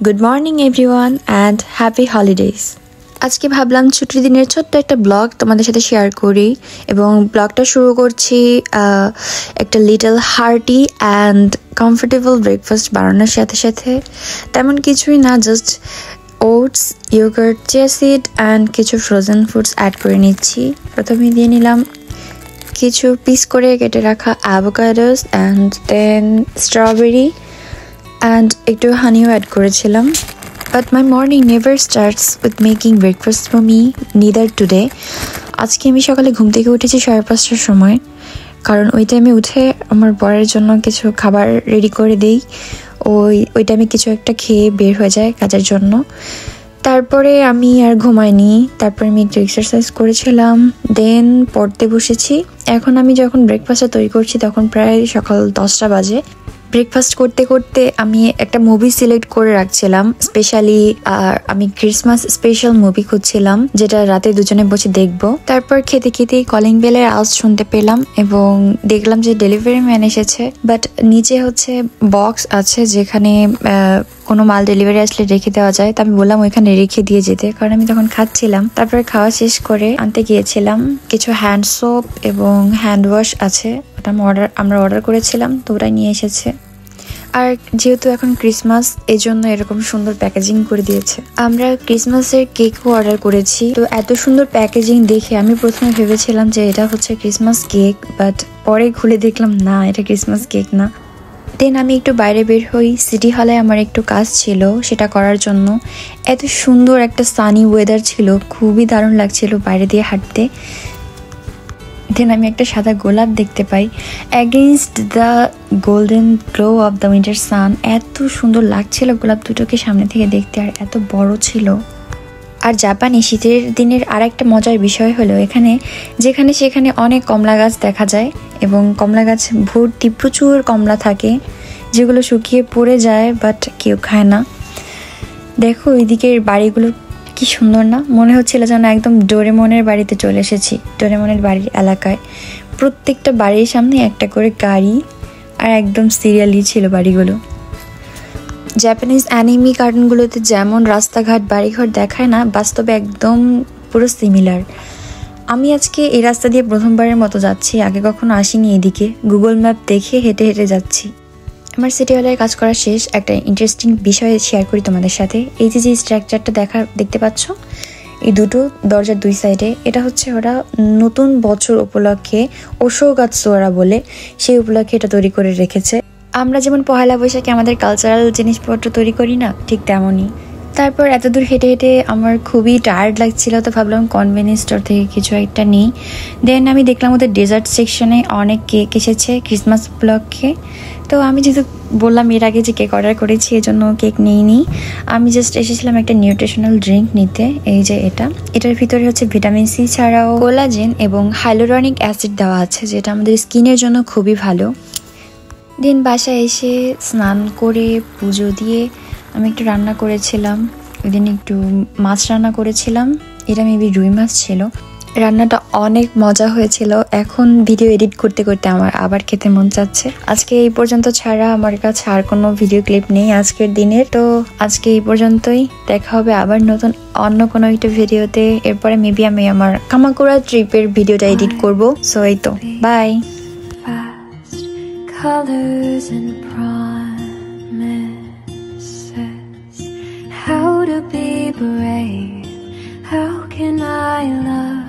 Good morning everyone and happy holidays. আজকে ভাবলাম ছুটির দিনের ছোট্ট একটা ব্লগ তোমাদের সাথে শেয়ার করি এবং ব্লগটা শুরু করছি একটা little hearty and comfortable breakfast বানানোর সাথে সাথে। তেমন কিছুই না, just oats, yogurt, chia seed and কিছু ফ্রোজেন ফুডস অ্যাড করে নিচ্ছি। প্রথমে দিয়ে নিলাম কিছু পিস করে কেটে রাখা avocados and then strawberry and একটু হানিও অ্যাড করেছিলাম। But my morning never starts with making breakfast for me, neither today. আজকে আমি সকালে ঘুম থেকে উঠেছি 5:30টার সময়, কারণ ওই টাইমে উঠে আমার বরের জন্য কিছু খাবার রেডি করে দিই। ওই টাইমে কিছু একটা খেয়ে বের হয়ে যায় কাজের জন্য। তারপরে আমি আর ঘুমাইনি, তারপরে আমি একটু এক্সারসাইজ করেছিলাম, দেন পড়তে বসেছি। এখন আমি যখন ব্রেকফাস্টটা তৈরি করছি তখন প্রায় সকাল 10টা বাজে। ব্রেকফাস্ট করতে করতে আমি একটা মুভি সিলেক্ট করে রাখছিলাম স্পেশালি, আমি ক্রিসমাস স্পেশাল মুভি খুঁজছিলাম যেটা রাতে দুজনে বসে দেখব। তারপর খেতে খেতেই কলিং বেলের আওয়াজ শুনতে পেলাম এবং দেখলাম যে ডেলিভারি ম্যান এসেছে। বাট নিচে হচ্ছে বক্স আছে যেখানে কোনো মাল ডেলিভারি আসলে রেখে দেওয়া যায়। তো আমি বললাম ওইখানে রেখে দিয়ে যেতে, কারণ আমি তখন খাচ্ছিলাম। তারপরে খাওয়া শেষ করে আনতে গিয়েছিলাম কিছু হ্যান্ড সোপ এবং হ্যান্ড ওয়াশ আছে, ওটা আমরা অর্ডার করেছিলাম, তো ওটাই নিয়ে এসেছে। আর যেহেতু এখন ক্রিসমাস, এই জন্য এরকম সুন্দর প্যাকেজিং করে দিয়েছে। আমরা ক্রিসমাসের কেকও অর্ডার করেছি, তো এত সুন্দর প্যাকেজিং দেখে আমি প্রথমে ভেবেছিলাম যে এটা হচ্ছে ক্রিসমাস কেক, বাট পরে খুলে দেখলাম না, এটা ক্রিসমাস কেক না। দেন আমি একটু বাইরে বের হই, সিটি হলে আমার একটু কাজ ছিল সেটা করার জন্য। এত সুন্দর একটা সানি ওয়েদার ছিল, খুবই দারুণ লাগছিল বাইরে দিয়ে হাঁটতে। দেন আমি একটা সাদা গোলাপ দেখতে পাই against the golden glow of the winter sun. এত সুন্দর লাগছিল গোলাপ দুটোকে সামনে থেকে দেখতে, আর এত বড় ছিল। আর জাপানে শীতের দিনের আর একটা মজার বিষয় হলো এখানে যেখানে সেখানে অনেক কমলা গাছ দেখা যায় এবং কমলা গাছ ভর্তি প্রচুর কমলা থাকে, যেগুলো শুকিয়ে পড়ে যায় বাট কেউ খায় না। দেখো ওইদিকের বাড়িগুলো কি সুন্দর না, মনে হচ্ছিল যেন একদম ডোরেমনের বাড়িতে চলে এসেছি। ডোরেমনের বাড়ির এলাকায় প্রত্যেকটা বাড়ির সামনে একটা করে গাড়ি, আর একদম সিরিয়ালি ছিল বাড়িগুলো। জাপানিজ অ্যানিমি কার্টুনগুলোতে যেমন রাস্তাঘাট বাড়িঘর দেখায় না, বাস্তবে একদম পুরো সিমিলার। আমি আজকে এই রাস্তা দিয়ে প্রথমবারের মতো যাচ্ছি, আগে কখনো আসিনি এদিকে। গুগল ম্যাপ দেখে হেঁটে হেঁটে যাচ্ছি। আমার সিটি হলের কাজ করা শেষ। একটা ইন্টারেস্টিং বিষয় শেয়ার করি তোমাদের সাথে। এই যে স্ট্রাকচারটা দেখতে পাচ্ছ, এই দুটো দরজার দুই সাইডে, এটা হচ্ছে ওরা নতুন বছর উপলক্ষে ওশোগাৎসু ওরা বলে, সেই উপলক্ষে এটা তৈরি করে রেখেছে। আমরা যেমন পহেলা বৈশাখে আমাদের কালচারাল জিনিসপত্র তৈরি করি না, ঠিক তেমনই। তারপর এত দূর হেঁটে হেঁটে আমার খুবই টায়ার্ড লাগছিল, তো ভাবলাম কনভেনিয়েন্স স্টোর থেকে কিছু একটা নিই। দেন আমি দেখলাম ওদের ডেজার্ট সেকশনে অনেক কেক এসেছে ক্রিসমাস উপলক্ষে। তো আমি যেহেতু বললাম এর আগে যে কেক অর্ডার করেছি, এই জন্য কেক নিইনি। আমি জাস্ট এসেছিলাম একটা নিউট্রিশনাল ড্রিঙ্ক নিতে। এই যে এটার ভিতরে হচ্ছে ভিটামিন সি ছাড়াও কোলাজেন এবং হাইলোরনিক অ্যাসিড দেওয়া আছে, যেটা আমাদের স্কিনের জন্য খুবই ভালো। দিন বাসায় এসে স্নান করে পুজো দিয়ে আমি একটু রান্না করেছিলাম। ওই দিন একটু মাছ রান্না করেছিলাম, এটা মেবি রুই মাছ ছিল। রান্নাটা অনেক মজা হয়েছিল। এখন ভিডিও এডিট করতে করতে আমার আবার খেতে মন চাচ্ছে। আজকে এই পর্যন্ত ছাড়া আমার কাছে আর কোনো ভিডিও ক্লিপ নেই আজকের দিনের। তো আজকে এই পর্যন্তই, দেখা হবে আবার নতুন অন্য কোনো একটা ভিডিওতে। এরপরে মেবি আমি আমার কামাকুরা ট্রিপের ভিডিওটা এডিট করব। সো এই তো, by. Colors and promises, how to be brave, how can I love